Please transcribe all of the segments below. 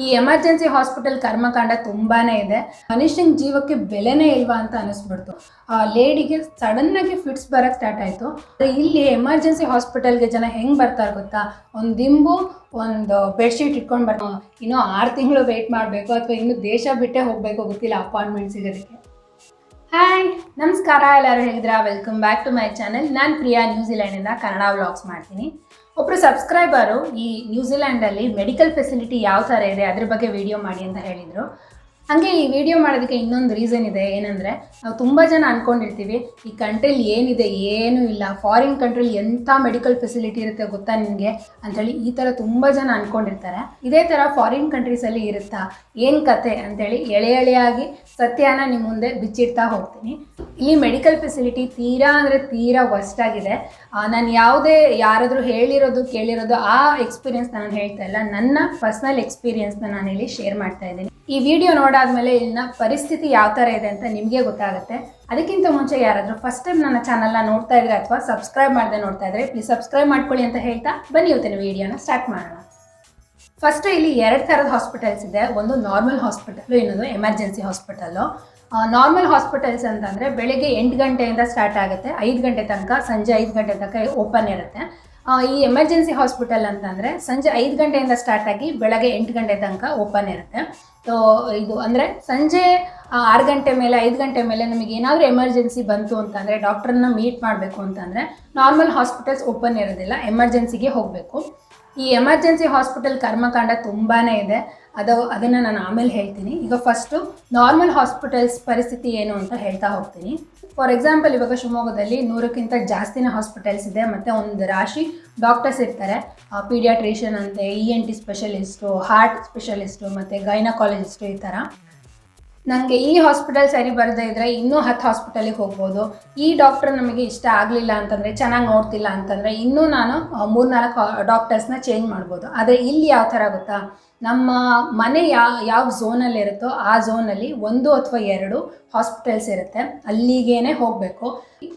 ಈ emergency hospital ಕರ್ಮಕಾಂಡ ತುಂಬಾನೇ ಇದೆ. ಮನುಷ್ಯನ ಜೀವಕ್ಕೆ ಬೆಲೆನೇ ಇಲ್ವಾ ಅಂತ ಅನಿಸ್ಬಿಡ್ತು. ಲೇಡಿಗೆ ಸಡನ್ನಾಗಿ ಫಿಟ್ಸ್ ಬರಕ್ಕೆ ಸ್ಟಾರ್ಟ್ ಆಯಿತು. ಇಲ್ಲಿ ಎಮರ್ಜೆನ್ಸಿ ಹಾಸ್ಪಿಟಲ್ಗೆ ಜನ ಹೆಂಗೆ ಬರ್ತಾರೆ ಗೊತ್ತಾ, ಒಂದು ದಿಂಬು ಒಂದು ಬೆಡ್ಶೀಟ್ ಇಟ್ಕೊಂಡು ಬರ್ತಾರೆ. ಇನ್ನೂ 6 ತಿಂಗಳು ವೆಯ್ಟ್ ಮಾಡಬೇಕು ಅಥವಾ ಇನ್ನೂ ದೇಶ ಬಿಟ್ಟೇ ಹೋಗಬೇಕು, ಗೊತ್ತಿಲ್ಲ ಅಪಾಯಿಂಟ್ಮೆಂಟ್ ಸಿಗೋದಕ್ಕೆ. ಹಾಯ್, ನಮಸ್ಕಾರ, ಎಲ್ಲರೂ ಹೇಳಿದ್ರಾ? Welcome back to my channel. ನಾನು ಪ್ರಿಯಾ, ನ್ಯೂಜಿಲ್ಯಾಂಡಿಂದ ಕನ್ನಡ ವ್ಲಾಗ್ಸ್ ಮಾಡ್ತೀನಿ. ಒಬ್ಬರು ಸಬ್ಸ್ಕ್ರೈಬರು ಈ ನ್ಯೂಜಿಲ್ಯಾಂಡಲ್ಲಿ ಮೆಡಿಕಲ್ ಫೆಸಿಲಿಟಿ ಯಾವ ಥರ ಇದೆ ಅದ್ರ ಬಗ್ಗೆ ವಿಡಿಯೋ ಮಾಡಿ ಅಂತ ಹೇಳಿದರು. ಹಾಗೆ ಈ ವಿಡಿಯೋ ಮಾಡೋದಕ್ಕೆ ಇನ್ನೊಂದು ರೀಸನ್ ಇದೆ. ಏನಂದರೆ, ನಾವು ತುಂಬ ಜನ ಅಂದ್ಕೊಂಡಿರ್ತೀವಿ ಈ ಕಂಟ್ರಿಲಿ ಏನಿದೆ, ಏನೂ ಇಲ್ಲ, ಫಾರಿನ್ ಕಂಟ್ರಿಲಿ ಎಂಥ ಮೆಡಿಕಲ್ ಫೆಸಿಲಿಟಿ ಇರುತ್ತೆ ಗೊತ್ತಾ ನಿಮಗೆ ಅಂಥೇಳಿ ಈ ಥರ ತುಂಬ ಜನ ಅಂದ್ಕೊಂಡಿರ್ತಾರೆ. ಇದೇ ಥರ ಫಾರಿನ್ ಕಂಟ್ರೀಸಲ್ಲಿ ಇರುತ್ತಾ, ಏನು ಕತೆ ಅಂಥೇಳಿ ಎಳೆಯಾಗಿ ಸತ್ಯನ ನಿಮ್ಮ ಮುಂದೆ ಬಿಚ್ಚಿಡ್ತಾ ಹೋಗ್ತೀನಿ. ಇಲ್ಲಿ ಮೆಡಿಕಲ್ ಫೆಸಿಲಿಟಿ ತೀರಾ ಅಂದರೆ ತೀರಾ ವರ್ಸ್ಟ್ ಆಗಿದೆ. ನಾನು ಯಾರಾದರೂ ಹೇಳಿರೋದು ಕೇಳಿರೋದು ಆ ಎಕ್ಸ್ಪೀರಿಯನ್ಸ್ ನಾನು ಹೇಳ್ತಾ ಇಲ್ಲ, ನನ್ನ ಪರ್ಸ್ನಲ್ ಎಕ್ಸ್ಪೀರಿಯನ್ಸ್ನ ನಾನು ಇಲ್ಲಿ ಶೇರ್ ಮಾಡ್ತಾ ಇದ್ದೀನಿ. ಈ ವಿಡಿಯೋ ನೋಡಾದ್ಮೇಲೆ ಇಲ್ಲಿನ ಪರಿಸ್ಥಿತಿ ಯಾವ ಥರ ಇದೆ ಅಂತ ನಿಮಗೆ ಗೊತ್ತಾಗುತ್ತೆ. ಅದಕ್ಕಿಂತ ಮುಂಚೆ ಯಾರಾದರೂ ಫಸ್ಟ್ ಟೈಮ್ ನನ್ನ ಚಾನಲ್ನ ನೋಡ್ತಾ ಇದ್ರೆ ಅಥವಾ ಸಬ್ಸ್ಕ್ರೈಬ್ ಮಾಡದೆ ನೋಡ್ತಾ ಇದ್ರೆ ಪ್ಲೀಸ್ ಸಬ್ಸ್ಕ್ರೈಬ್ ಮಾಡ್ಕೊಳ್ಳಿ ಅಂತ ಹೇಳ್ತಾ ಬನ್ನಿ ಇವತ್ತಿನ ವಿಡಿಯೋನ ಸ್ಟಾರ್ಟ್ ಮಾಡೋಣ. ಫಸ್ಟ್ ಇಲ್ಲಿ 2 ಥರದ ಹಾಸ್ಪಿಟಲ್ಸ್ ಇದೆ. ಒಂದು ನಾರ್ಮಲ್ ಹಾಸ್ಪಿಟಲ್, ಇನ್ನೊಂದು ಎಮರ್ಜೆನ್ಸಿ ಹಾಸ್ಪಿಟಲ್ಲು. ನಾರ್ಮಲ್ ಹಾಸ್ಪಿಟಲ್ಸ್ ಅಂತಂದರೆ ಬೆಳಗ್ಗೆ 8 ಗಂಟೆಯಿಂದ ಸ್ಟಾರ್ಟ್ ಆಗುತ್ತೆ, 5 ಗಂಟೆ ತನಕ, ಸಂಜೆ 5 ಗಂಟೆ ತನಕ ಓಪನ್ ಇರುತ್ತೆ. ಈ ಎಮರ್ಜೆನ್ಸಿ ಹಾಸ್ಪಿಟಲ್ ಅಂತಂದರೆ ಸಂಜೆ 5 ಗಂಟೆಯಿಂದ ಸ್ಟಾರ್ಟ್ ಆಗಿ ಬೆಳಗ್ಗೆ 8 ಗಂಟೆ ತನಕ ಓಪನ್ ಇರುತ್ತೆ. ಸೊ ಇದು ಅಂದರೆ ಸಂಜೆ 6 ಗಂಟೆ ಮೇಲೆ 5 ಗಂಟೆ ಮೇಲೆ ನಮಗೆ ಏನಾದರೂ ಎಮರ್ಜೆನ್ಸಿ ಬಂತು ಅಂತಂದರೆ, ಡಾಕ್ಟ್ರನ್ನ ಮೀಟ್ ಮಾಡಬೇಕು ಅಂತಂದರೆ ನಾರ್ಮಲ್ ಹಾಸ್ಪಿಟಲ್ಸ್ ಓಪನ್ ಇರೋದಿಲ್ಲ, ಎಮರ್ಜೆನ್ಸಿಗೆ ಹೋಗಬೇಕು. ಈ ಎಮರ್ಜೆನ್ಸಿ ಹಾಸ್ಪಿಟಲ್ ಕರ್ಮಕಾಂಡ ತುಂಬಾ ಇದೆ. ಅದನ್ನು ನಾನು ಆಮೇಲೆ ಹೇಳ್ತೀನಿ. ಈಗ ಫಸ್ಟು ನಾರ್ಮಲ್ ಹಾಸ್ಪಿಟಲ್ಸ್ ಪರಿಸ್ಥಿತಿ ಏನು ಅಂತ ಹೇಳ್ತಾ ಹೋಗ್ತೀನಿ. ಫಾರ್ ಎಕ್ಸಾಂಪಲ್, ಇವಾಗ ಶಿವಮೊಗ್ಗದಲ್ಲಿ 100ಕ್ಕಿಂತ ಜಾಸ್ತಿನ ಹಾಸ್ಪಿಟಲ್ಸ್ ಇದೆ ಮತ್ತು ಒಂದು ರಾಶಿ ಡಾಕ್ಟರ್ಸ್ ಇರ್ತಾರೆ. ಪೀಡಿಯಾಟ್ರಿಷಿಯನ್ ಅಂತೆ, ENT ಸ್ಪೆಷಲಿಸ್ಟು, ಹಾರ್ಟ್ ಸ್ಪೆಷಲಿಸ್ಟು ಮತ್ತು ಗೈನಕಾಲಜಿಸ್ಟು ಈ ಥರ. ನನಗೆ ಈ ಹಾಸ್ಪಿಟಲ್ ಸರಿ ಬರದೇ ಇದ್ದರೆ ಇನ್ನೂ 10 ಹಾಸ್ಪಿಟಲಿಗೆ ಹೋಗ್ಬೋದು. ಈ ಡಾಕ್ಟ್ರ್ ನಮಗೆ ಇಷ್ಟ ಆಗಲಿಲ್ಲ ಅಂತಂದರೆ, ಚೆನ್ನಾಗಿ ನೋಡ್ತಿಲ್ಲ ಅಂತಂದರೆ ಇನ್ನೂ ನಾನು 3-4 ಡಾಕ್ಟರ್ಸ್ನ ಚೇಂಜ್ ಮಾಡ್ಬೋದು. ಆದರೆ ಇಲ್ಲಿ ಯಾವ ಥರ ಗೊತ್ತಾ, ನಮ್ಮ ಮನೆ ಯಾವ ಝೋನಲ್ಲಿರುತ್ತೋ ಆ ಝೋನಲ್ಲಿ 1 ಅಥವಾ 2 ಹಾಸ್ಪಿಟಲ್ಸ್ ಇರುತ್ತೆ, ಅಲ್ಲಿಗೇ ಹೋಗಬೇಕು.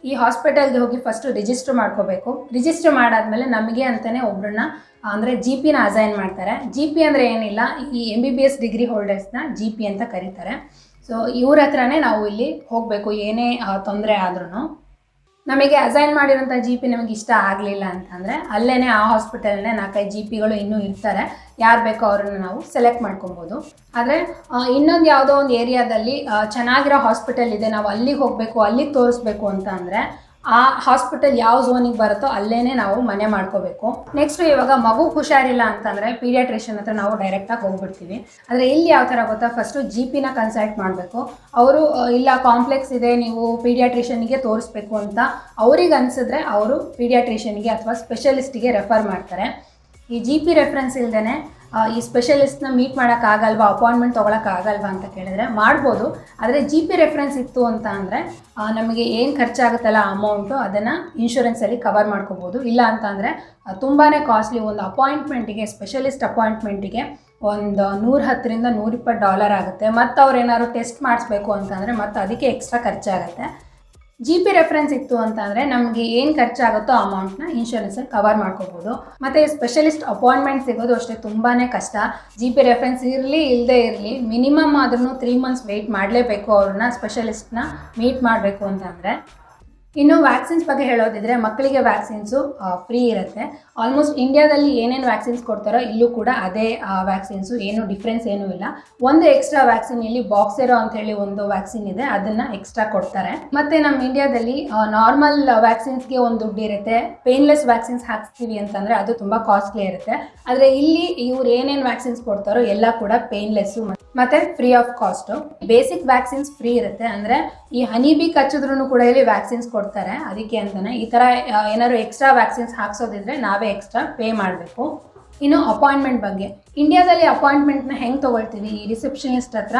ಈ ಹಾಸ್ಪಿಟಲ್ಗೆ ಹೋಗಿ ಫಸ್ಟು ರಿಜಿಸ್ಟ್ರ್ ಮಾಡ್ಕೋಬೇಕು. ರಿಜಿಸ್ಟ್ರ್ ಮಾಡಾದಮೇಲೆ ನಮಗೆ ಅಂತಲೇ ಒಬ್ಬರನ್ನ ಅಂದರೆ GPನ ಅಸೈನ್ ಮಾಡ್ತಾರೆ. GP ಅಂದರೆ ಏನಿಲ್ಲ, ಈ MBBS ಡಿಗ್ರಿ ಹೋಲ್ಡರ್ಸ್ನ GP ಅಂತ ಕರೀತಾರೆ. ಸೊ ಇವ್ರ ಹತ್ರನೇ ನಾವು ಇಲ್ಲಿ ಹೋಗಬೇಕು, ಏನೇ ತೊಂದರೆ ಆದ್ರೂ. ನಮಗೆ ಅಸೈನ್ ಮಾಡಿರೋಂಥ GP ನಮಗೆ ಇಷ್ಟ ಆಗಲಿಲ್ಲ ಅಂತಂದರೆ ಅಲ್ಲೇ ಆ ಹಾಸ್ಪಿಟಲ್ನೇ 4-5 GPಗಳು ಇನ್ನೂ ಇರ್ತಾರೆ. ಯಾರು ಬೇಕೋ ಅವ್ರನ್ನ ನಾವು ಸೆಲೆಕ್ಟ್ ಮಾಡ್ಕೊಬೋದು. ಆದರೆ ಇನ್ನೊಂದು ಯಾವುದೋ ಒಂದು ಏರಿಯಾದಲ್ಲಿ ಚೆನ್ನಾಗಿರೋ ಹಾಸ್ಪಿಟಲ್ ಇದೆ, ನಾವು ಅಲ್ಲಿಗೆ ಹೋಗಬೇಕು, ಅಲ್ಲಿಗೆ ತೋರಿಸ್ಬೇಕು ಅಂತ ಅಂದರೆ ಆ ಹಾಸ್ಪಿಟಲ್ ಯಾವ ಝೋನಿಗೆ ಬರುತ್ತೋ ಅಲ್ಲೇ ನಾವು ಮನೆ ಮಾಡ್ಕೋಬೇಕು. ನೆಕ್ಸ್ಟು ಇವಾಗ ಮಗು ಹುಷಾರಿಲ್ಲ ಅಂತಂದರೆ ಪೀಡಿಯಾಟ್ರಿಷಿಯನ್ ಹತ್ರ ನಾವು ಡೈರೆಕ್ಟಾಗಿ ಹೋಗ್ಬಿಡ್ತೀವಿ. ಆದರೆ ಇಲ್ಲಿ ಯಾವ ಥರ ಗೊತ್ತಾ, ಫಸ್ಟು GPನ ಕನ್ಸಲ್ಟ್ ಮಾಡಬೇಕು. ಅವರು ಇಲ್ಲ ಕಾಂಪ್ಲೆಕ್ಸ್ ಇದೆ, ನೀವು ಪೀಡಿಯಾಟ್ರಿಷಿಯನ್ಗೆ ತೋರಿಸ್ಬೇಕು ಅಂತ ಅವ್ರಿಗೆ ಅನಿಸಿದ್ರೆ ಅವರು ಪೀಡಿಯಾಟ್ರಿಷಿಯನ್ಗೆ ಅಥವಾ ಸ್ಪೆಷಲಿಸ್ಟಿಗೆ ರೆಫರ್ ಮಾಡ್ತಾರೆ. ಈ GP ರೆಫರೆನ್ಸ್ ಇಲ್ಲದೇ ಈ ಸ್ಪೆಷಲಿಸ್ಟ್ನ ಮೀಟ್ ಮಾಡೋಕ್ಕಾಗಲ್ವಾ, ಅಪಾಯಿಂಟ್ಮೆಂಟ್ ತೊಗೊಳಕ್ಕಾಗಲ್ವಾ ಅಂತ ಕೇಳಿದ್ರೆ ಮಾಡ್ಬೋದು. ಆದರೆ GP ರೆಫರೆನ್ಸ್ ಇತ್ತು ಅಂತ ಅಂದರೆ ನಮಗೆ ಏನು ಖರ್ಚಾಗುತ್ತಲ್ಲ ಅಮೌಂಟು ಅದನ್ನು ಇನ್ಶೂರೆನ್ಸಲ್ಲಿ ಕವರ್ ಮಾಡ್ಕೋಬೋದು. ಇಲ್ಲ ಅಂತ ಅಂದರೆ ತುಂಬಾ ಕಾಸ್ಟ್ಲಿ. ಒಂದು ಅಪಾಯಿಂಟ್ಮೆಂಟಿಗೆ, ಸ್ಪೆಷಲಿಸ್ಟ್ ಅಪಾಯಿಂಟ್ಮೆಂಟಿಗೆ ಒಂದು $110 ರಿಂದ $120 ಆಗುತ್ತೆ. ಮತ್ತು ಅವ್ರು ಏನಾದ್ರು ಟೆಸ್ಟ್ ಮಾಡಿಸ್ಬೇಕು ಅಂತಂದರೆ ಮತ್ತು ಅದಕ್ಕೆ ಎಕ್ಸ್ಟ್ರಾ ಖರ್ಚಾಗುತ್ತೆ. GP ರೆಫರೆನ್ಸ್ ಇತ್ತು ಅಂತಂದರೆ ನಮಗೆ ಏನು ಖರ್ಚಾಗುತ್ತೋ ಆ ಅಮೌಂಟ್ನ ಇನ್ಶೂರೆನ್ಸಲ್ಲಿ ಕವರ್ ಮಾಡ್ಕೋಬೋದು. ಮತ್ತು ಸ್ಪೆಷಲಿಸ್ಟ್ ಅಪಾಯಿಂಟ್ಮೆಂಟ್ ಸಿಗೋದು ಅಷ್ಟೇ ತುಂಬಾ ಕಷ್ಟ. GP ರೆಫರೆನ್ಸ್ ಇರಲಿ ಇಲ್ಲದೇ ಇರಲಿ ಮಿನಿಮಮ್ ಆದ್ರೂ 3 ಮಂತ್ಸ್ ವೆಯ್ಟ್ ಮಾಡಲೇಬೇಕು ಅವ್ರನ್ನ ಸ್ಪೆಷಲಿಸ್ಟ್ನ ಮೀಟ್ ಮಾಡಬೇಕು ಅಂತಂದರೆ. ಇನ್ನು ವ್ಯಾಕ್ಸಿನ್ಸ್ ಬಗ್ಗೆ ಹೇಳೋದಿದ್ರೆ, ಮಕ್ಕಳಿಗೆ ವ್ಯಾಕ್ಸಿನ್ಸು ಫ್ರೀ ಇರುತ್ತೆ. ಆಲ್ಮೋಸ್ಟ್ ಇಂಡಿಯಾದಲ್ಲಿ ಏನೇನು ವ್ಯಾಕ್ಸಿನ್ಸ್ ಕೊಡ್ತಾರೋ ಇಲ್ಲೂ ಕೂಡ ಅದೇ ವ್ಯಾಕ್ಸಿನ್ಸು, ಏನು ಡಿಫ್ರೆನ್ಸ್ ಏನೂ ಇಲ್ಲ. ಒಂದು ಎಕ್ಸ್ಟ್ರಾ ವ್ಯಾಕ್ಸಿನ್ ಇಲ್ಲಿ ಬಾಕ್ಸೆರೋ ಅಂಥೇಳಿ ಒಂದು ವ್ಯಾಕ್ಸಿನ್ ಇದೆ, ಅದನ್ನು ಎಕ್ಸ್ಟ್ರಾ ಕೊಡ್ತಾರೆ. ಮತ್ತು ನಮ್ಮ ಇಂಡಿಯಾದಲ್ಲಿ ನಾರ್ಮಲ್ ವ್ಯಾಕ್ಸಿನ್ಸ್ಗೆ ಒಂದು ದುಡ್ಡು ಇರುತ್ತೆ, ಪೇನ್ಲೆಸ್ ವ್ಯಾಕ್ಸಿನ್ಸ್ ಹಾಕ್ಸ್ತೀವಿ ಅಂತಂದರೆ ಅದು ತುಂಬ ಕಾಸ್ಟ್ಲಿ ಇರುತ್ತೆ. ಆದರೆ ಇಲ್ಲಿ ಇವ್ರು ಏನೇನು ವ್ಯಾಕ್ಸಿನ್ಸ್ ಕೊಡ್ತಾರೋ ಎಲ್ಲ ಕೂಡ ಪೇನ್ಲೆಸ್ಸು ಮತ್ತು free of cost. Basic vaccines free ಇರುತ್ತೆ, ಅಂದರೆ ಈ ಹನಿಬಿ ಕಚ್ಚಿದ್ರೂ ಕೂಡ ಇಲ್ಲಿ ವ್ಯಾಕ್ಸಿನ್ಸ್ ಕೊಡ್ತಾರೆ. ಅದಕ್ಕೆ ಅಂತಲೇ ಈ ಥರ ಏನಾದ್ರು ಎಕ್ಸ್ಟ್ರಾ ವ್ಯಾಕ್ಸಿನ್ಸ್ ಹಾಕ್ಸೋದಿದ್ರೆ ನಾವೇ ಎಕ್ಸ್ಟ್ರಾ ಪೇ ಮಾಡಬೇಕು. ಇನ್ನು ಅಪಾಯಿಂಟ್ಮೆಂಟ್ ಬಗ್ಗೆ, ಇಂಡಿಯಾದಲ್ಲಿ ಅಪಾಯಿಂಟ್ಮೆಂಟ್ನ ಹೆಂಗೆ ತೊಗೊಳ್ತೀವಿ, ಈ ರಿಸೆಪ್ಷನಿಸ್ಟ್ ಹತ್ರ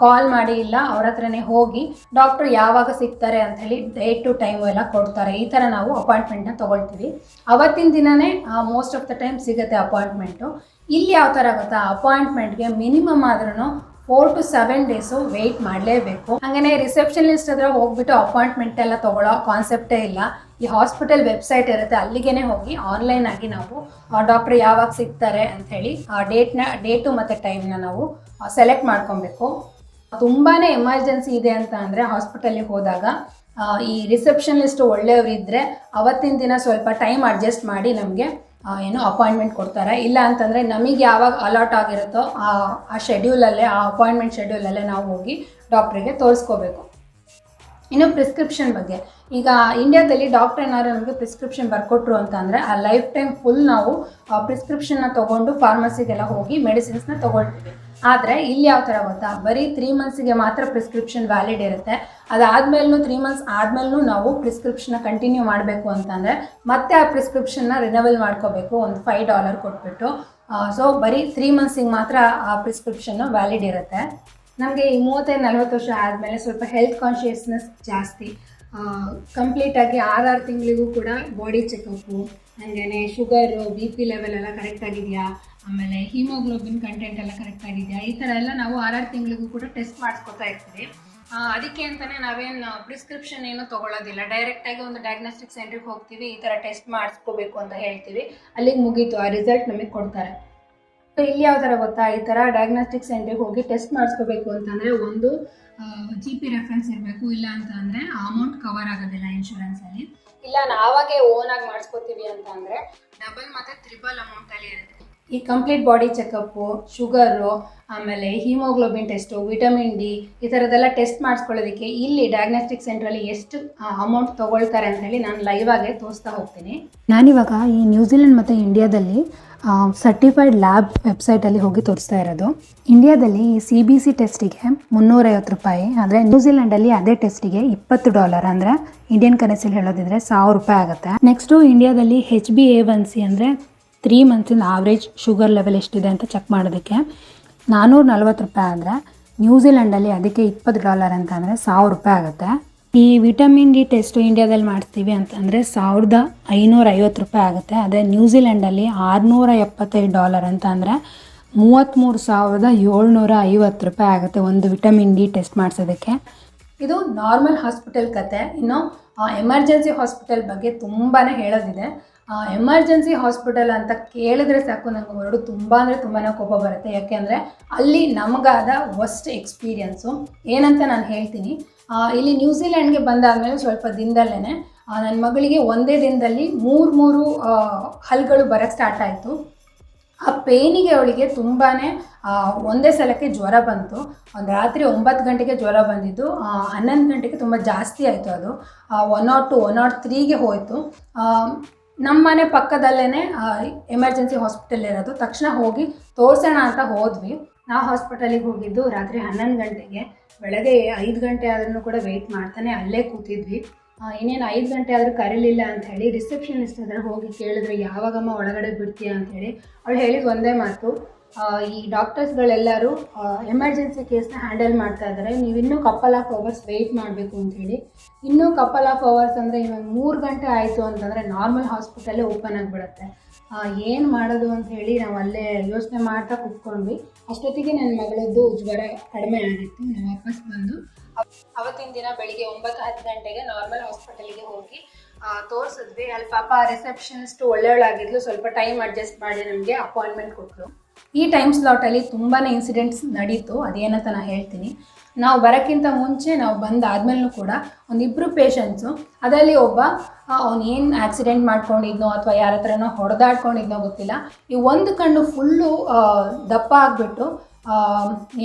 ಕಾಲ್ ಮಾಡಿ ಇಲ್ಲ ಅವ್ರ ಹತ್ರನೇ ಹೋಗಿ ಡಾಕ್ಟ್ರು ಯಾವಾಗ ಸಿಗ್ತಾರೆ ಅಂಥೇಳಿ ಡೇಟ್ ಟು ಟೈಮು ಎಲ್ಲ ಕೊಡ್ತಾರೆ. ಈ ಥರ ನಾವು ಅಪಾಯಿಂಟ್ಮೆಂಟ್ನ ತೊಗೊಳ್ತೀವಿ. ಅವತ್ತಿನ ದಿನವೇ ಮೋಸ್ಟ್ ಆಫ್ ದ ಟೈಮ್ ಸಿಗುತ್ತೆ ಅಪಾಯಿಂಟ್ಮೆಂಟು. ಇಲ್ಲಿ ಯಾವ ಥರ ಗೊತ್ತಾ, ಅಪಾಯಿಂಟ್ಮೆಂಟ್ಗೆ ಮಿನಿಮಮ್ ಆದ್ರೂ 4 to 7 ಡೇಸು ವೆಯ್ಟ್ ಮಾಡಲೇಬೇಕು. ಹಾಗೆಯೇ ರಿಸೆಪ್ಷನಿಸ್ಟ್ ಹತ್ರ ಹೋಗ್ಬಿಟ್ಟು ಅಪಾಯಿಂಟ್ಮೆಂಟ್ ಎಲ್ಲ ತೊಗೊಳ್ಳೋ ಕಾನ್ಸೆಪ್ಟೇ ಇಲ್ಲ. ಈ ಹಾಸ್ಪಿಟಲ್ ವೆಬ್ಸೈಟ್ ಇರುತ್ತೆ, ಅಲ್ಲಿಗೆ ಹೋಗಿ ಆನ್ಲೈನ್ ಆಗಿ ನಾವು ಡಾಕ್ಟ್ರ್ ಯಾವಾಗ ಸಿಗ್ತಾರೆ ಅಂಥೇಳಿ ಡೇಟು ಮತ್ತು ಟೈಮ್ನ ನಾವು ಸೆಲೆಕ್ಟ್ ಮಾಡ್ಕೊಬೇಕು. ತುಂಬಾ ಎಮರ್ಜೆನ್ಸಿ ಇದೆ ಅಂತ ಅಂದರೆ ಹಾಸ್ಪಿಟಲಿಗೆ ಹೋದಾಗ ಈ ರಿಸೆಪ್ಷನಿಸ್ಟ್ ಒಳ್ಳೆಯವರಿದ್ದರೆ ಅವತ್ತಿನ ದಿನ ಸ್ವಲ್ಪ ಟೈಮ್ ಅಡ್ಜಸ್ಟ್ ಮಾಡಿ ನಮಗೆ ಅಪಾಯಿಂಟ್ಮೆಂಟ್ ಕೊಡ್ತಾರೆ. ಇಲ್ಲ ಅಂತಂದರೆ ನಮಗೆ ಯಾವಾಗ ಅಲಾಟ್ ಆಗಿರುತ್ತೋ ಆ ಶೆಡ್ಯೂಲಲ್ಲೇ, ಆ ಅಪಾಯಿಂಟ್ಮೆಂಟ್ ಶೆಡ್ಯೂಲಲ್ಲೇ ನಾವು ಹೋಗಿ ಡಾಕ್ಟ್ರಿಗೆ ತೋರಿಸ್ಕೋಬೇಕು. ಇನ್ನು ಪ್ರಿಸ್ಕ್ರಿಪ್ಷನ್ ಬಗ್ಗೆ, ಈಗ ಇಂಡಿಯಾದಲ್ಲಿ ಡಾಕ್ಟರ್ ಏನಾದ್ರು ನಮಗೆ ಪ್ರಿಸ್ಕ್ರಿಪ್ಷನ್ ಬರ್ಕೊಟ್ರು ಅಂತ ಅಂದರೆ ಆ ಲೈಫ್ ಟೈಮ್ ಫುಲ್ ನಾವು ಪ್ರಿಸ್ಕ್ರಿಪ್ಷನ್ನ ತೊಗೊಂಡು ಫಾರ್ಮಸಿಗೆಲ್ಲ ಹೋಗಿ ಮೆಡಿಸಿನ್ಸ್ನ ತೊಗೊಳ್ತೀವಿ. ಆದರೆ ಇಲ್ಲಿ ಯಾವ ಥರ ಗೊತ್ತಾ, ಬರೀ 3 ಮಂತ್ಸಿಗೆ ಮಾತ್ರ ಪ್ರಿಸ್ಕ್ರಿಪ್ಷನ್ ವ್ಯಾಲಿಡ್ ಇರುತ್ತೆ. ಅದಾದಮೇಲೂ 3 ಮಂತ್ಸ್ ಆದಮೇಲೂ ನಾವು ಪ್ರಿಸ್ಕ್ರಿಪ್ಷನ್ನ ಕಂಟಿನ್ಯೂ ಮಾಡಬೇಕು ಅಂತಂದರೆ ಮತ್ತೆ ಆ ಪ್ರಿಸ್ಕ್ರಿಪ್ಷನ್ನ ರಿನವಲ್ ಮಾಡ್ಕೋಬೇಕು, ಒಂದು $5 ಕೊಟ್ಬಿಟ್ಟು. ಸೊ ಬರೀ 3 ಮಂತ್ಸಿಗೆ ಮಾತ್ರ ಆ ಪ್ರಿಸ್ಕ್ರಿಪ್ಷನ್ನು ವ್ಯಾಲಿಡ್ ಇರುತ್ತೆ. ನಮಗೆ ಈ 35-40 ವರ್ಷ ಆದಮೇಲೆ ಸ್ವಲ್ಪ ಹೆಲ್ತ್ ಕಾನ್ಷಿಯಸ್ನೆಸ್ ಜಾಸ್ತಿ. ಕಂಪ್ಲೀಟಾಗಿ 6 ತಿಂಗಳಿಗೂ ಕೂಡ ಬಾಡಿ ಚೆಕಪ್ಪು, ಹಾಗೆಯೇ ಶುಗರು, BP ಲೆವೆಲ್ ಎಲ್ಲ ಕರೆಕ್ಟಾಗಿದೆಯಾ, ಆಮೇಲೆ ಹಿಮೋಗ್ಲೋಬಿನ್ ಕಂಟೆಂಟ್ ಎಲ್ಲ ಕರೆಕ್ಟಾಗಿದೆಯಾ, ಈ ಥರ ಎಲ್ಲ ನಾವು 6 ತಿಂಗಳಿಗೂ ಕೂಡ ಟೆಸ್ಟ್ ಮಾಡಿಸ್ಕೊತಾ ಇರ್ತೀವಿ. ಅದಕ್ಕೆ ಅಂತಲೇ ನಾವೇನು ಪ್ರಿಸ್ಕ್ರಿಪ್ಷನ್ ಏನೂ ತೊಗೊಳ್ಳೋದಿಲ್ಲ, ಡೈರೆಕ್ಟಾಗಿ ಒಂದು ಡಯಾಗ್ನೋಸ್ಟಿಕ್ ಸೆಂಟ್ರಿಗೆ ಹೋಗ್ತೀವಿ, ಈ ಥರ ಟೆಸ್ಟ್ ಮಾಡಿಸ್ಕೋಬೇಕು ಅಂತ ಹೇಳ್ತೀವಿ, ಅಲ್ಲಿಗೆ ಮುಗೀತು, ಆ ರಿಸಲ್ಟ್ ನಮಗೆ ಕೊಡ್ತಾರೆ. ಇಲ್ಲಿ ಯಾವ ಥರ ಗೊತ್ತಾ, ಈ ಥರ ಡಯಾಗ್ನೋಸ್ಟಿಕ್ ಸೆಂಟ್ರಿಗೆ ಹೋಗಿ ಟೆಸ್ಟ್ ಮಾಡಿಸ್ಕೋಬೇಕು ಅಂತಂದರೆ ಒಂದು GP ರೆಫರೆನ್ಸ್ ಇರಬೇಕು, ಇಲ್ಲ ಅಂತ ಅಂದರೆ ಅಮೌಂಟ್ ಕವರ್ ಆಗೋದಿಲ್ಲ ಇನ್ಶೂರೆನ್ಸಲ್ಲಿ. ಇಲ್ಲ ನಾವಾಗೇ ಓನಾಗಿ ಮಾಡಿಸ್ಕೋತೀವಿ ಅಂತ ಅಂದರೆ ಡಬಲ್ ಮತ್ತು ಟ್ರಿಬಲ್ ಅಮೌಂಟಲ್ಲಿ ಇರುತ್ತೆ. ಈ ಕಂಪ್ಲೀಟ್ ಬಾಡಿ ಚೆಕಪ್ಪು, ಶುಗರು, ಆಮೇಲೆ ಹಿಮೋಗ್ಲೋಬಿನ್ ಟೆಸ್ಟು, ವಿಟಮಿನ್ D, ಈ ಥರದ್ದೆಲ್ಲ ಟೆಸ್ಟ್ ಮಾಡಿಸ್ಕೊಳ್ಳೋದಕ್ಕೆ ಇಲ್ಲಿ ಡಯಾಗ್ನೋಸ್ಟಿಕ್ ಸೆಂಟ್ರಲ್ಲಿ ಎಷ್ಟು ಅಮೌಂಟ್ ತೊಗೊಳ್ತಾರೆ ಅಂತ ಹೇಳಿ ನಾನು ಲೈವ್ ಆಗೇ ತೋರಿಸ್ತಾ ಹೋಗ್ತೀನಿ. ನಾನಿವಾಗ ಈ ನ್ಯೂಜಿಲೆಂಡ್ ಮತ್ತು ಇಂಡಿಯಾದಲ್ಲಿ ಸರ್ಟಿಫೈಡ್ ಲ್ಯಾಬ್ ವೆಬ್ಸೈಟಲ್ಲಿ ಹೋಗಿ ತೋರಿಸ್ತಾ ಇರೋದು. ಇಂಡಿಯಾದಲ್ಲಿ ಈ CBC ಟೆಸ್ಟಿಗೆ $350, ಆದರೆ ನ್ಯೂಜಿಲೆಂಡಲ್ಲಿ ಅದೇ ಟೆಸ್ಟಿಗೆ $20, ಅಂದರೆ ಇಂಡಿಯನ್ ಕರೆನ್ಸಿಲಿ ಹೇಳೋದಿದ್ರೆ $1000 ಆಗುತ್ತೆ. ನೆಕ್ಸ್ಟು ಇಂಡಿಯಾದಲ್ಲಿ HbA1c ಅಂದರೆ 3 ಮಂತ್ಸಿಂದ ಆವ್ರೇಜ್ ಶುಗರ್ ಲೆವೆಲ್ ಎಷ್ಟಿದೆ ಅಂತ ಚೆಕ್ ಮಾಡೋದಕ್ಕೆ $440, ಅಂದರೆ ನ್ಯೂಜಿಲೆಂಡಲ್ಲಿ ಅದಕ್ಕೆ $20 ಅಂತ ಅಂದರೆ $1000 ಆಗುತ್ತೆ. ಈ ವಿಟಮಿನ್ D ಟೆಸ್ಟು ಇಂಡಿಯಾದಲ್ಲಿ ಮಾಡಿಸ್ತೀವಿ ಅಂತಂದರೆ $1550 ಆಗುತ್ತೆ. ಅದೇ ನ್ಯೂಜಿಲೆಂಡಲ್ಲಿ $675 ಅಂತ ಅಂದರೆ $33,750 ಆಗುತ್ತೆ ಒಂದು ವಿಟಮಿನ್ D ಟೆಸ್ಟ್ ಮಾಡಿಸೋದಕ್ಕೆ. ಇದು ನಾರ್ಮಲ್ ಹಾಸ್ಪಿಟಲ್ ಕತೆ. ಇನ್ನು ಎಮರ್ಜೆನ್ಸಿ ಹಾಸ್ಪಿಟಲ್ ಬಗ್ಗೆ ತುಂಬಾ ಹೇಳೋದಿದೆ. ಎಮರ್ಜೆನ್ಸಿ ಹಾಸ್ಪಿಟಲ್ ಅಂತ ಕೇಳಿದ್ರೆ ಸಾಕು ನನಗೆ ಹೊರಡು ತುಂಬ ಅಂದರೆ ತುಂಬಾ ಕೋಪ ಬರುತ್ತೆ. ಯಾಕೆಂದರೆ ಅಲ್ಲಿ ನಮಗಾದ ವರ್ಸ್ಟ್ ಎಕ್ಸ್ಪೀರಿಯನ್ಸು ಏನಂತ ನಾನು ಹೇಳ್ತೀನಿ. ಇಲ್ಲಿ ನ್ಯೂಜಿಲೆಂಡ್ಗೆ ಬಂದಾದಮೇಲೆ ಸ್ವಲ್ಪ ದಿನದಲ್ಲೇ ನನ್ನ ಮಗಳಿಗೆ ಒಂದೇ ದಿನದಲ್ಲಿ 3 ಹಲ್ಗಳು ಬರೋಕ್ಕೆ ಸ್ಟಾರ್ಟ್ ಆಯಿತು. ಆ ಪೇನಿಗೆ ಅವಳಿಗೆ ತುಂಬಾ ಒಂದೇ ಸಲಕ್ಕೆ ಜ್ವರ ಬಂತು. ಒಂದು ರಾತ್ರಿ 9 ಗಂಟೆಗೆ ಜ್ವರ ಬಂದಿದ್ದು, 11 ಗಂಟೆಗೆ ತುಂಬ ಜಾಸ್ತಿ ಆಯಿತು. ಅದು 102, 103ಗೆ ಹೋಯಿತು. ನಮ್ಮ ಮನೆ ಪಕ್ಕದಲ್ಲೇ ಎಮರ್ಜೆನ್ಸಿ ಹಾಸ್ಪಿಟಲ್ ಇರೋದು. ತಕ್ಷಣ ಹೋಗಿ ತೋರಿಸೋಣ ಅಂತ ಹೋದ್ವಿ. ನಾವು ಹಾಸ್ಪಿಟಲಿಗೆ ಹೋಗಿದ್ದು ರಾತ್ರಿ 11 ಗಂಟೆಗೆ. ಬೆಳಗ್ಗೆ 5 ಗಂಟೆ ಆದ್ರೂ ಕೂಡ ವೆಯ್ಟ್ ಮಾಡ್ತಾನೆ ಅಲ್ಲೇ ಕೂತಿದ್ವಿ. ಇನ್ನೇನು 5 ಗಂಟೆ ಆದರೂ ಕರೀಲಿಲ್ಲ ಅಂಥೇಳಿ ರಿಸೆಪ್ಷನಿಸ್ಟ್ ಹತ್ರ ಹೋಗಿ ಕೇಳಿದ್ರೆ ಯಾವಾಗಮ್ಮ ಒಳಗಡೆ ಬಿಡ್ತೀಯ ಅಂಥೇಳಿ. ಅವಳು ಹೇಳಿದ ಒಂದೇ ಮಾತು, ಈ ಡಾಕ್ಟರ್ಸ್ಗಳೆಲ್ಲರೂ ಎಮರ್ಜೆನ್ಸಿ ಕೇಸ್ನ ಹ್ಯಾಂಡಲ್ ಮಾಡ್ತಾ ಇದ್ದಾರೆ, ನೀವು ಇನ್ನೂ ಕಪಲ್ ಆಫ್ ಅವರ್ಸ್ ವೆಯ್ಟ್ ಮಾಡಬೇಕು ಅಂಥೇಳಿ. ಇನ್ನೂ ಕಪಲ್ ಆಫ್ ಅವರ್ಸ್ ಅಂದರೆ ಇವಾಗ 3 ಗಂಟೆ ಆಯಿತು ಅಂತಂದರೆ ನಾರ್ಮಲ್ ಹಾಸ್ಪಿಟಲ್ಲೇ ಓಪನ್ ಆಗಿಬಿಡುತ್ತೆ. ಏನು ಮಾಡೋದು ಅಂಥೇಳಿ ನಾವು ಅಲ್ಲೇ ಯೋಚನೆ ಮಾಡ್ತಾ ಕೂತ್ಕೊಂಡ್ವಿ. ಅಷ್ಟೊತ್ತಿಗೆ ನನ್ನ ಮಗಳದ್ದು ಜ್ವರ ಕಡಿಮೆ ಆಗಿತ್ತು. ನಾವು ವಾಪಸ್ ಬಂದು ಅವತ್ತಿನ ದಿನ ಬೆಳಿಗ್ಗೆ 9-10 ಗಂಟೆಗೆ ನಾರ್ಮಲ್ ಹಾಸ್ಪಿಟಲ್ಗೆ ಹೋಗಿ ತೋರಿಸಿದ್ವಿ. ಅಲ್ಲಿ ಪಾಪ ರಿಸೆಪ್ಷನಿಸ್ಟ್ ಒಳ್ಳೆಯವಳಾಗಿದ್ಲು, ಸ್ವಲ್ಪ ಟೈಮ್ ಅಡ್ಜಸ್ಟ್ ಮಾಡಿ ನಮಗೆ ಅಪಾಯಿಂಟ್ಮೆಂಟ್ ಕೊಟ್ಟರು. ಈ ಟೈಮ್ ಸ್ಲಾಟಲ್ಲಿ ತುಂಬಾ ಇನ್ಸಿಡೆಂಟ್ಸ್ ನಡೀತು. ಅದೇನಂತ ನಾನು ಹೇಳ್ತೀನಿ. ನಾವು ಬರೋಕ್ಕಿಂತ ಮುಂಚೆ, ನಾವು ಬಂದಾದ್ಮೇಲೂ ಕೂಡ ಒಂದಿಬ್ಬರು ಪೇಷಂಟ್ಸು, ಅದರಲ್ಲಿ ಒಬ್ಬ ಅವನು ಏನು ಆಕ್ಸಿಡೆಂಟ್ ಮಾಡ್ಕೊಂಡಿದ್ನೋ ಅಥವಾ ಯಾರ ಹತ್ರನೋ ಹೊಡೆದಾಡ್ಕೊಂಡಿದ್ನೋ ಗೊತ್ತಿಲ್ಲ, ಈ ಒಂದು ಕಣ್ಣು ಫುಲ್ಲು ದಪ್ಪ ಆಗಿಬಿಟ್ಟು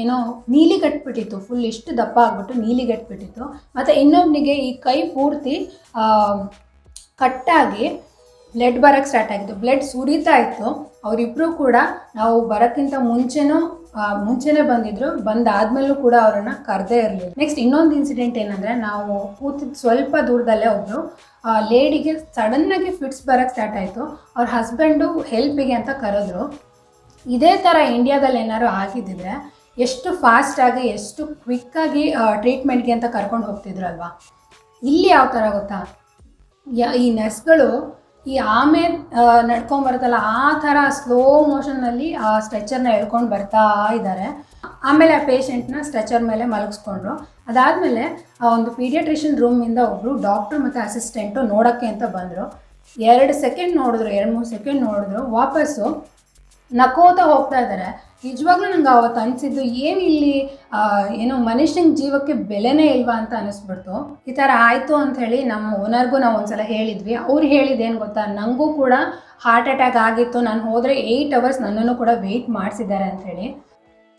ಏನೋ ನೀಲಿ ಕಟ್ಬಿಟ್ಟಿತ್ತು. ಫುಲ್ ಇಷ್ಟು ದಪ್ಪ ಆಗಿಬಿಟ್ಟು ನೀಲಿ ಕಟ್ಬಿಟ್ಟಿತ್ತು. ಮತ್ತು ಇನ್ನೊಬ್ಬನಿಗೆ ಈ ಕೈ ಪೂರ್ತಿ ಕಟ್ಟಾಗಿ ಬ್ಲಡ್ ಬರೋಕ್ಕೆ ಸ್ಟಾರ್ಟ್ ಆಗಿತ್ತು. ಬ್ಲಡ್ ಸುರಿತಾ ಇತ್ತು. ಅವರಿಬ್ಬರು ಕೂಡ ನಾವು ಬರೋಕ್ಕಿಂತ ಮುಂಚೆನೇ ಬಂದಿದ್ರು. ಬಂದಾದ್ಮೇಲೂ ಕೂಡ ಅವರನ್ನು ಕರೆದೇ ಇರಲಿಲ್ಲ. ನೆಕ್ಸ್ಟ್ ಇನ್ನೊಂದು ಇನ್ಸಿಡೆಂಟ್ ಏನಂದರೆ, ನಾವು ಕೂತಿದ್ದು ಸ್ವಲ್ಪ ದೂರದಲ್ಲೇ ಒಬ್ಬರು ಲೇಡಿಗೆ ಸಡನ್ನಾಗಿ ಫಿಟ್ಸ್ ಬರೋಕ್ಕೆ ಸ್ಟಾರ್ಟ್ ಆಯಿತು. ಅವ್ರ ಹಸ್ಬೆಂಡು ಹೆಲ್ಪಿಗೆ ಅಂತ ಕರೆದ್ರು. ಇದೇ ಥರ ಇಂಡಿಯಾದಲ್ಲಿ ಏನಾದ್ರು ಆಗಿದ್ದಿದ್ರೆ ಎಷ್ಟು ಫಾಸ್ಟಾಗಿ, ಎಷ್ಟು ಕ್ವಿಕ್ಕಾಗಿ ಟ್ರೀಟ್ಮೆಂಟ್ಗೆ ಅಂತ ಕರ್ಕೊಂಡು ಹೋಗ್ತಿದ್ರು ಅಲ್ವಾ. ಇಲ್ಲಿ ಯಾವ ಥರ ಗೊತ್ತಾ, ಈ ನರ್ಸ್ಗಳು ಈ ಆಮೆ ನಡ್ಕೊಂಬರುತ್ತಲ್ಲ ಆ ಥರ ಸ್ಲೋ ಮೋಷನ್ನಲ್ಲಿ ಆ ಸ್ಟ್ರೆಚರ್ನ ಎಳ್ಕೊಂಡು ಬರ್ತಾ ಇದ್ದಾರೆ. ಆಮೇಲೆ ಆ ಪೇಷಂಟ್ನ ಸ್ಟ್ರೆಚರ್ ಮೇಲೆ ಮಲಗಿಸ್ಕೊಂಡ್ರು. ಅದಾದಮೇಲೆ ಆ ಒಂದು ಪೀಡಿಯಾಟ್ರಿಷಿಯನ್ ರೂಮಿಂದ ಒಬ್ಬರು ಡಾಕ್ಟ್ರು ಮತ್ತು ಅಸಿಸ್ಟೆಂಟು ನೋಡೋಕ್ಕೆ ಅಂತ ಬಂದರು. 2 ಸೆಕೆಂಡ್ ನೋಡಿದ್ರು, 2-3 ಸೆಕೆಂಡ್ ನೋಡಿದ್ರು, ವಾಪಸ್ಸು ನಕೋತಾ ಹೋಗ್ತಾ ಇದ್ದಾರೆ. ನಿಜವಾಗ್ಲೂ ನಂಗೆ ಅವತ್ತು ಅನಿಸಿದ್ದು ಏನು ಇಲ್ಲಿ ಏನೋ ಮನುಷ್ಯನ ಜೀವಕ್ಕೆ ಬೆಲೆನೇ ಇಲ್ವಾ ಅಂತ ಅನ್ನಿಸ್ಬಿಡ್ತು. ಈ ಥರ ಆಯಿತು ಅಂಥೇಳಿ ನಮ್ಮ ಓನರ್ಗೂ ನಾವು ಒಂದ್ಸಲ ಹೇಳಿದ್ವಿ. ಅವ್ರು ಹೇಳಿದ್ದೇನು ಗೊತ್ತಾ, ನನಗೂ ಕೂಡ ಹಾರ್ಟ್ ಅಟ್ಯಾಕ್ ಆಗಿತ್ತು, ನಾನು ಹೋದರೆ 8 ಅವರ್ಸ್ ನನ್ನನ್ನು ಕೂಡ ವೆಯ್ಟ್ ಮಾಡಿಸಿದ್ದಾರೆ ಅಂಥೇಳಿ.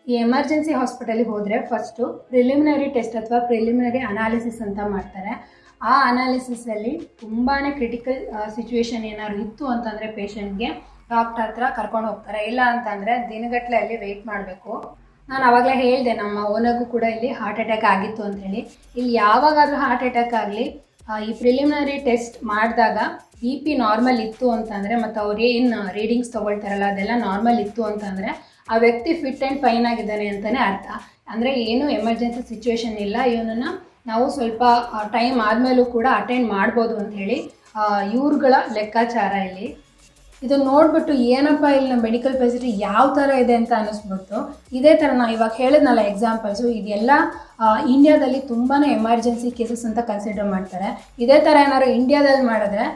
ಈ ಎಮರ್ಜೆನ್ಸಿ ಹಾಸ್ಪಿಟಲಿಗೆ ಹೋದರೆ ಫಸ್ಟು ಪ್ರಿಲಿಮಿನರಿ ಟೆಸ್ಟ್ ಅಥವಾ ಪ್ರಿಲಿಮಿನರಿ ಅನಾಲಿಸಿಸ್ ಅಂತ ಮಾಡ್ತಾರೆ. ಆ ಅನಾಲಿಸಿಸಲ್ಲಿ ತುಂಬಾ ಕ್ರಿಟಿಕಲ್ ಸಿಚುವೇಶನ್ ಏನಾದ್ರು ಇತ್ತು ಅಂತಂದರೆ ಪೇಷಂಟ್ಗೆ ಡಾಕ್ಟರ್ ಹತ್ರ ಕರ್ಕೊಂಡು ಹೋಗ್ತಾರೆ. ಇಲ್ಲ ಅಂತಂದರೆ ದಿನಗಟ್ಟಲೆ ಅಲ್ಲಿ ವೆಯ್ಟ್ ಮಾಡಬೇಕು. ನಾನು ಆವಾಗಲೇ ಹೇಳಿದೆ ನಮ್ಮ ಓನರ್ಗೂ ಕೂಡ ಇಲ್ಲಿ ಹಾರ್ಟ್ ಅಟ್ಯಾಕ್ ಆಗಿತ್ತು ಅಂಥೇಳಿ. ಇಲ್ಲಿ ಯಾವಾಗಾದರೂ ಹಾರ್ಟ್ ಅಟ್ಯಾಕ್ ಆಗಲಿ ಈ ಪ್ರಿಲಿಮಿನರಿ ಟೆಸ್ಟ್ ಮಾಡಿದಾಗ BP ನಾರ್ಮಲ್ ಇತ್ತು ಅಂತಂದರೆ ಮತ್ತು ಅವ್ರು ಏನು ರೀಡಿಂಗ್ಸ್ ತೊಗೊಳ್ತಾರಲ್ಲ ಅದೆಲ್ಲ ನಾರ್ಮಲ್ ಇತ್ತು ಅಂತಂದರೆ ಆ ವ್ಯಕ್ತಿ ಫಿಟ್ ಆ್ಯಂಡ್ ಫೈನ್ ಆಗಿದ್ದಾನೆ ಅಂತಲೇ ಅರ್ಥ. ಅಂದರೆ ಏನು ಎಮರ್ಜೆನ್ಸಿ ಸಿಚುವೇಶನ್ ಇಲ್ಲ, ಇವನನ್ನು ನಾವು ಸ್ವಲ್ಪ ಟೈಮ್ ಆದಮೇಲೂ ಕೂಡ ಅಟೆಂಡ್ ಮಾಡ್ಬೋದು ಅಂಥೇಳಿ ಇವ್ರುಗಳ ಲೆಕ್ಕಾಚಾರ ಇಲ್ಲಿ. ಇದು ನೋಡಿಬಿಟ್ಟು ಏನಪ್ಪ ಇಲ್ಲಿ ನಮ್ಮ ಮೆಡಿಕಲ್ ಫೆಸಿಲಿಟಿ ಯಾವ ಥರ ಇದೆ ಅಂತ ಅನ್ನಿಸ್ಬಿಟ್ಟು, ಇದೇ ಥರ ನಾನು ಇವಾಗ ಹೇಳಿದ್ನಲ್ಲ ಎಕ್ಸಾಂಪಲ್ಸು, ಇದೆಲ್ಲ ಇಂಡಿಯಾದಲ್ಲಿ ತುಂಬಾ ಎಮರ್ಜೆನ್ಸಿ ಕೇಸಸ್ ಅಂತ ಕನ್ಸಿಡರ್ ಮಾಡ್ತಾರೆ. ಇದೇ ಥರ ಏನಾದ್ರು ಇಂಡಿಯಾದಲ್ಲಿ ಮಾಡಿದ್ರೆ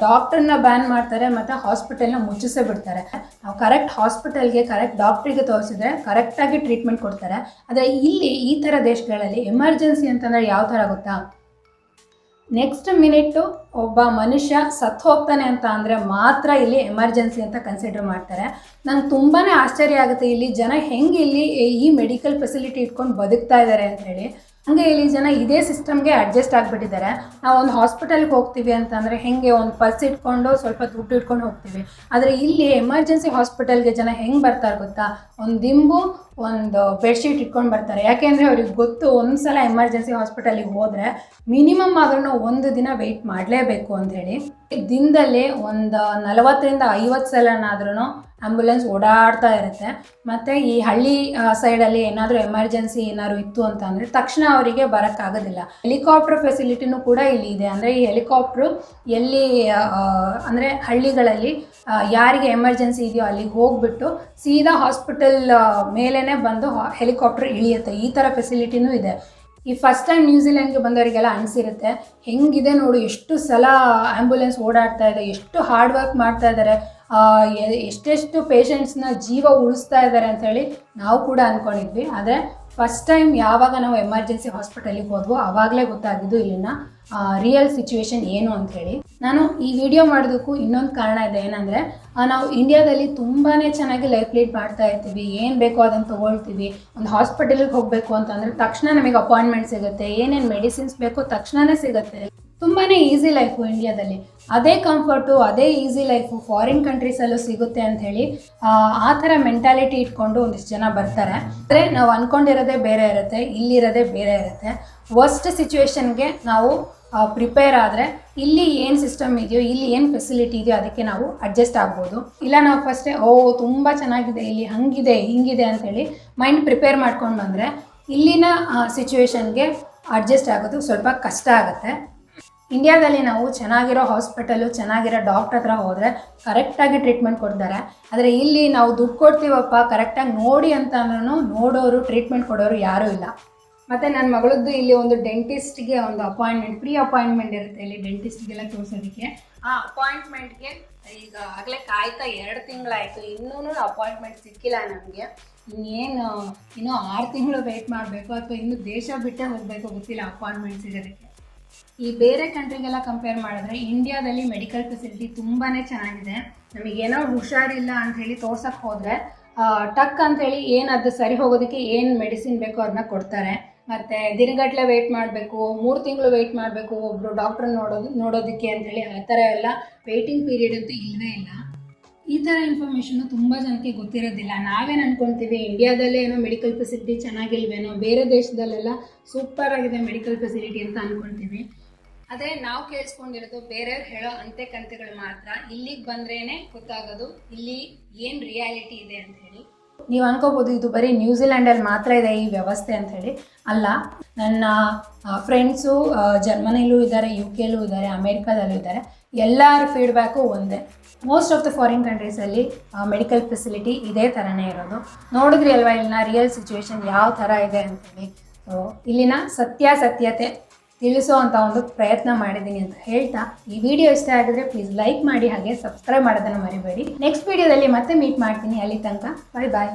ಡಾಕ್ಟ್ರನ್ನ ಬ್ಯಾನ್ ಮಾಡ್ತಾರೆ ಮತ್ತು ಹಾಸ್ಪಿಟಲ್ನ ಮುಚ್ಚಿಸೇ ಬಿಡ್ತಾರೆ. ನಾವು ಕರೆಕ್ಟ್ ಹಾಸ್ಪಿಟಲ್ಗೆ ಕರೆಕ್ಟ್ ಡಾಕ್ಟ್ರಿಗೆ ತೋರಿಸಿದ್ರೆ ಕರೆಕ್ಟಾಗಿ ಟ್ರೀಟ್ಮೆಂಟ್ ಕೊಡ್ತಾರೆ. ಆದರೆ ಇಲ್ಲಿ ಈ ಥರ ದೇಶಗಳಲ್ಲಿ ಎಮರ್ಜೆನ್ಸಿ ಅಂತಂದರೆ ಯಾವ ಥರ ಗೊತ್ತಾ, ನೆಕ್ಸ್ಟ್ ಮಿನಿಟ್ಟು ಒಬ್ಬ ಮನುಷ್ಯ ಸತ್ತು ಹೋಗ್ತಾನೆ ಅಂತ ಅಂದರೆ ಮಾತ್ರ ಇಲ್ಲಿ ಎಮರ್ಜೆನ್ಸಿ ಅಂತ ಕನ್ಸಿಡರ್ ಮಾಡ್ತಾರೆ. ನಂಗೆ ತುಂಬಾ ಆಶ್ಚರ್ಯ ಆಗುತ್ತೆ ಇಲ್ಲಿ ಜನ ಹೆಂಗೆ ಇಲ್ಲಿ ಈ ಮೆಡಿಕಲ್ ಫೆಸಿಲಿಟಿ ಇಟ್ಕೊಂಡು ಬದುಕ್ತಾ ಇದ್ದಾರೆ ಅಂಥೇಳಿ. ಹಂಗೆ ಇಲ್ಲಿ ಜನ ಇದೇ ಸಿಸ್ಟಮ್ಗೆ ಅಡ್ಜಸ್ಟ್ ಆಗಿಬಿಟ್ಟಿದ್ದಾರೆ. ನಾವು ಒಂದು ಹಾಸ್ಪಿಟಲ್ಗೆ ಹೋಗ್ತೀವಿ ಅಂತಂದರೆ ಹೆಂಗೆ ಒಂದು ಪರ್ಸ್ ಇಟ್ಕೊಂಡು ಸ್ವಲ್ಪ ದುಡ್ಡು ಇಟ್ಕೊಂಡು ಹೋಗ್ತೀವಿ. ಆದರೆ ಇಲ್ಲಿ ಎಮರ್ಜೆನ್ಸಿ ಹಾಸ್ಪಿಟಲ್ಗೆ ಜನ ಹೆಂಗೆ ಬರ್ತಾರೆ ಗೊತ್ತಾ, ಒಂದು ದಿಂಬು ಒಂದು ಬೆಡ್ಶೀಟ್ ಇಟ್ಕೊಂಡು ಬರ್ತಾರೆ. ಯಾಕೆಂದರೆ ಅವ್ರಿಗೆ ಗೊತ್ತು ಒಂದು ಸಲ ಎಮರ್ಜೆನ್ಸಿ ಹಾಸ್ಪಿಟಲಿಗೆ ಹೋದರೆ ಮಿನಿಮಮ್ ಆದ್ರೂ 1 ದಿನ ವೆಯ್ಟ್ ಮಾಡಲೇಬೇಕು ಅಂಥೇಳಿ. ದಿನದಲ್ಲಿ ಒಂದು 40ರಿಂದ 50 ಸಲನಾದ್ರೂ ಆ್ಯಂಬುಲೆನ್ಸ್ ಓಡಾಡ್ತಾ ಇರುತ್ತೆ. ಮತ್ತು ಈ ಹಳ್ಳಿ ಸೈಡಲ್ಲಿ ಏನಾದರೂ ಎಮರ್ಜೆನ್ಸಿ ಏನಾದ್ರು ಇತ್ತು ಅಂತ ಅಂದರೆ ತಕ್ಷಣ ಅವರಿಗೆ ಬರೋಕ್ಕಾಗೋದಿಲ್ಲ. ಹೆಲಿಕಾಪ್ಟರ್ ಫೆಸಿಲಿಟಿನೂ ಕೂಡ ಇಲ್ಲಿ ಇದೆ. ಅಂದರೆ ಈ ಹೆಲಿಕಾಪ್ಟ್ರು ಎಲ್ಲಿ ಅಂದರೆ ಹಳ್ಳಿಗಳಲ್ಲಿ ಯಾರಿಗೆ ಎಮರ್ಜೆನ್ಸಿ ಇದೆಯೋ ಅಲ್ಲಿಗೆ ಹೋಗಿಬಿಟ್ಟು ಸೀದಾ ಹಾಸ್ಪಿಟಲ್ ಮೇಲೇ ಬಂದು ಹೆಲಿಕಾಪ್ಟರ್ ಇಳಿಯುತ್ತೆ. ಈ ಥರ ಫೆಸಿಲಿಟಿನೂ ಇದೆ. ಈ ಫಸ್ಟ್ ಟೈಮ್ ನ್ಯೂಜಿಲೆಂಡ್ಗೆ ಬಂದವರಿಗೆಲ್ಲ ಅನಿಸಿರುತ್ತೆ ಹೆಂಗಿದೆ ನೋಡು, ಎಷ್ಟು ಸಲ ಆ್ಯಂಬುಲೆನ್ಸ್ ಓಡಾಡ್ತಾ ಇದೆ, ಎಷ್ಟು ಹಾರ್ಡ್ ವರ್ಕ್ ಮಾಡ್ತಾ ಇದ್ದಾರೆ, ಎಷ್ಟೆಷ್ಟು ಪೇಷಂಟ್ಸ್ನ ಜೀವ ಉಳಿಸ್ತಾ ಇದ್ದಾರೆ ಅಂಥೇಳಿ ನಾವು ಕೂಡ ಅಂದ್ಕೊಂಡಿದ್ವಿ. ಆದರೆ ಫಸ್ಟ್ ಟೈಮ್ ಯಾವಾಗ ನಾವು ಎಮರ್ಜೆನ್ಸಿ ಹಾಸ್ಪಿಟಲಿಗೆ ಹೋದ್ವೋ ಆವಾಗಲೇ ಗೊತ್ತಾಗಿದ್ದು ಇಲ್ಲಿನ ರಿಯಲ್ ಸಿಚುವೇಶನ್ ಏನು ಅಂಥೇಳಿ. ನಾನು ಈ ವಿಡಿಯೋ ಮಾಡೋದಕ್ಕೂ ಇನ್ನೊಂದು ಕಾರಣ ಇದೆ. ಏನಂದರೆ ನಾವು ಇಂಡಿಯಾದಲ್ಲಿ ತುಂಬಾ ಚೆನ್ನಾಗಿ ಲೈಫ್ ಲೀಡ್ ಮಾಡ್ತಾ ಇರ್ತೀವಿ, ಏನು ಬೇಕೋ ಅದನ್ನು ತೊಗೊಳ್ತೀವಿ. ಒಂದು ಹಾಸ್ಪಿಟಲಿಗೆ ಹೋಗಬೇಕು ಅಂತಂದರೆ ತಕ್ಷಣ ನಮಗೆ ಅಪಾಯಿಂಟ್ಮೆಂಟ್ ಸಿಗುತ್ತೆ, ಏನೇನು ಮೆಡಿಸಿನ್ಸ್ ಬೇಕೋ ತಕ್ಷಣವೇ ಸಿಗುತ್ತೆ. ತುಂಬಾ ಈಸಿ ಲೈಫು ಇಂಡಿಯಾದಲ್ಲಿ. ಅದೇ ಕಂಫರ್ಟು ಅದೇ ಈಸಿ ಲೈಫು ಫಾರಿನ್ ಕಂಟ್ರೀಸಲ್ಲೂ ಸಿಗುತ್ತೆ ಅಂಥೇಳಿ ಆ ಥರ ಮೆಂಟಾಲಿಟಿ ಇಟ್ಕೊಂಡು ಒಂದಿಷ್ಟು ಜನ ಬರ್ತಾರೆ. ಆದರೆ ನಾವು ಅಂದ್ಕೊಂಡಿರೋದೇ ಬೇರೆ ಇರುತ್ತೆ, ಇಲ್ಲಿರೋದೇ ಬೇರೆ ಇರುತ್ತೆ. ವರ್ಸ್ಟ್ ಸಿಚುವೇಶನ್ಗೆ ನಾವು ಪ್ರಿಪೇರ್ ಆದರೆ ಇಲ್ಲಿ ಏನು ಸಿಸ್ಟಮ್ ಇದೆಯೋ, ಇಲ್ಲಿ ಏನು ಫೆಸಿಲಿಟಿ ಇದೆಯೋ ಅದಕ್ಕೆ ನಾವು ಅಡ್ಜಸ್ಟ್ ಆಗ್ಬೋದು. ಇಲ್ಲ ನಾವು ಫಸ್ಟೇ ತುಂಬ ಚೆನ್ನಾಗಿದೆ ಇಲ್ಲಿ, ಹಂಗಿದೆ ಹಿಂಗಿದೆ ಅಂಥೇಳಿ ಮೈಂಡ್ ಪ್ರಿಪೇರ್ ಮಾಡ್ಕೊಂಡು ಬಂದರೆ ಇಲ್ಲಿನ ಸಿಚುವೇಶನ್ಗೆ ಅಡ್ಜಸ್ಟ್ ಆಗೋದು ಸ್ವಲ್ಪ ಕಷ್ಟ ಆಗುತ್ತೆ. ಇಂಡಿಯಾದಲ್ಲಿ ನಾವು ಚೆನ್ನಾಗಿರೋ ಹಾಸ್ಪಿಟಲು ಚೆನ್ನಾಗಿರೋ ಡಾಕ್ಟರ್ ಹತ್ರ ಹೋದರೆ ಕರೆಕ್ಟಾಗಿ ಟ್ರೀಟ್ಮೆಂಟ್ ಕೊಡ್ತಾರೆ. ಆದರೆ ಇಲ್ಲಿ ನಾವು ದುಡ್ಡು ಕೊಡ್ತೀವಪ್ಪ ಕರೆಕ್ಟಾಗಿ ನೋಡಿ ಅಂತ ನೋಡೋರು ಟ್ರೀಟ್ಮೆಂಟ್ ಕೊಡೋರು ಯಾರೂ ಇಲ್ಲ. ಮತ್ತು ನನ್ನ ಮಗಳದ್ದು ಇಲ್ಲಿ ಒಂದು ಡೆಂಟಿಸ್ಟ್ಗೆ ಒಂದು ಅಪಾಯಿಂಟ್ಮೆಂಟ್, ಫ್ರೀ ಅಪಾಯಿಂಟ್ಮೆಂಟ್ ಇರುತ್ತೆ ಇಲ್ಲಿ ಡೆಂಟಿಸ್ಟ್ಗೆಲ್ಲ ತೋರಿಸೋದಕ್ಕೆ. ಆ ಅಪಾಯಿಂಟ್ಮೆಂಟ್ಗೆ ಈಗ ಆಗಲೇ ಕಾಯ್ತಾ 2 ತಿಂಗಳಾಯಿತು, ಇನ್ನೂ ಅಪಾಯಿಂಟ್ಮೆಂಟ್ ಸಿಕ್ಕಿಲ್ಲ ನಮಗೆ. ಇನ್ನೂ 6 ತಿಂಗಳು ವೆಯ್ಟ್ ಮಾಡಬೇಕು ಅಥವಾ ಇನ್ನೂ ದೇಶ ಬಿಟ್ಟೇ ಹೋಗಬೇಕು ಗೊತ್ತಿಲ್ಲ ಅಪಾಯಿಂಟ್ಮೆಂಟ್ ಸಿಗೋದಕ್ಕೆ. ಈ ಬೇರೆ ಕಂಟ್ರಿಗೆಲ್ಲ ಕಂಪೇರ್ ಮಾಡಿದ್ರೆ ಇಂಡಿಯಾದಲ್ಲಿ ಮೆಡಿಕಲ್ ಫೆಸಿಲಿಟಿ ತುಂಬಾ ಚೆನ್ನಾಗಿದೆ. ನಮಗೇನೋ ಹುಷಾರಿಲ್ಲ ಅಂಥೇಳಿ ತೋರ್ಸಕ್ಕೆ ಹೋದರೆ ಟಕ್ ಅಂಥೇಳಿ ಏನು ಅದು ಸರಿ ಹೋಗೋದಕ್ಕೆ ಏನು ಮೆಡಿಸಿನ್ ಬೇಕೋ ಅದನ್ನ ಕೊಡ್ತಾರೆ. ಮತ್ತು ದಿನಗಟ್ಟಲೆ ವೆಯ್ಟ್ ಮಾಡಬೇಕು, 3 ತಿಂಗಳು ವೆಯ್ಟ್ ಮಾಡಬೇಕು ಒಬ್ಬರು ಡಾಕ್ಟ್ರನ್ನ ನೋಡೋದಕ್ಕೆ ಅಂಥೇಳಿ. ಆ ಥರ ಎಲ್ಲ ವೆಯ್ಟಿಂಗ್ ಪೀರಿಯಡ್ ಅಂತೂ ಇಲ್ಲವೇ ಇಲ್ಲ. ಈ ಥರ ಇನ್ಫಾರ್ಮೇಷನ್ನು ತುಂಬ ಜನಕ್ಕೆ ಗೊತ್ತಿರೋದಿಲ್ಲ. ನಾವೇನು ಅಂದ್ಕೊಳ್ತೀವಿ ಇಂಡಿಯಾದಲ್ಲೇ ಏನೋ ಮೆಡಿಕಲ್ ಫೆಸಿಲಿಟಿ ಚೆನ್ನಾಗಿಲ್ವೇನೋ, ಬೇರೆ ದೇಶದಲ್ಲೆಲ್ಲ ಸೂಪರ್ ಆಗಿದೆ ಮೆಡಿಕಲ್ ಫೆಸಿಲಿಟಿ ಅಂತ ಅಂದ್ಕೊಳ್ತೀವಿ. ಅದೇ ನಾವು ಕೇಳಿಸ್ಕೊಂಡಿರೋದು ಬೇರೆಯವ್ರು ಹೇಳೋ ಅಂತೆಕಂತೆಗಳು ಮಾತ್ರ. ಇಲ್ಲಿಗೆ ಬಂದ್ರೇ ಗೊತ್ತಾಗೋದು ಇಲ್ಲಿ ಏನು ರಿಯಾಲಿಟಿ ಇದೆ ಅಂತ ಹೇಳಿ. ನೀವು ಅನ್ಕೋಬೋದು ಇದು ಬರೀ ನ್ಯೂಜಿಲ್ಯಾಂಡಲ್ಲಿ ಮಾತ್ರ ಇದೆ ಈ ವ್ಯವಸ್ಥೆ ಅಂತ ಹೇಳಿ. ಅಲ್ಲ, ನನ್ನ ಫ್ರೆಂಡ್ಸು ಜರ್ಮನಿಲೂ ಇದ್ದಾರೆ, UK ಇದ್ದಾರೆ, ಅಮೇರಿಕಾದಲ್ಲೂ ಇದ್ದಾರೆ. ಎಲ್ಲರ ಫೀಡ್ಬ್ಯಾಕು ಒಂದೇ. ಮೋಸ್ಟ್ ಆಫ್ ದ ಫಾರಿನ್ ಕಂಟ್ರೀಸಲ್ಲಿ ಮೆಡಿಕಲ್ ಫೆಸಿಲಿಟಿ ಇದೇ ಥರನೇ ಇರೋದು. ನೋಡಿದ್ರಿ ಅಲ್ವಾ ಇಲ್ಲಿನ ರಿಯಲ್ ಸಿಚುವೇಶನ್ ಯಾವ ಥರ ಇದೆ ಅಂತೇಳಿ. ಸೊ ಇಲ್ಲಿನ ಸತ್ಯತೆ ತಿಳಿಸೋ ಅಂತ ಒಂದು ಪ್ರಯತ್ನ ಮಾಡಿದ್ದೀನಿ ಅಂತ ಹೇಳ್ತಾ, ಈ ವಿಡಿಯೋ ಇಷ್ಟ ಆಗಿದ್ರೆ ಪ್ಲೀಸ್ ಲೈಕ್ ಮಾಡಿ, ಹಾಗೆ ಸಬ್ಸ್ಕ್ರೈಬ್ ಮಾಡೋದನ್ನು ಮರಿಬೇಡಿ. ನೆಕ್ಸ್ಟ್ ವಿಡಿಯೋದಲ್ಲಿ ಮತ್ತೆ ಮೀಟ್ ಮಾಡ್ತೀನಿ. ಅಲ್ಲಿ ತನಕ ಬಾಯ್.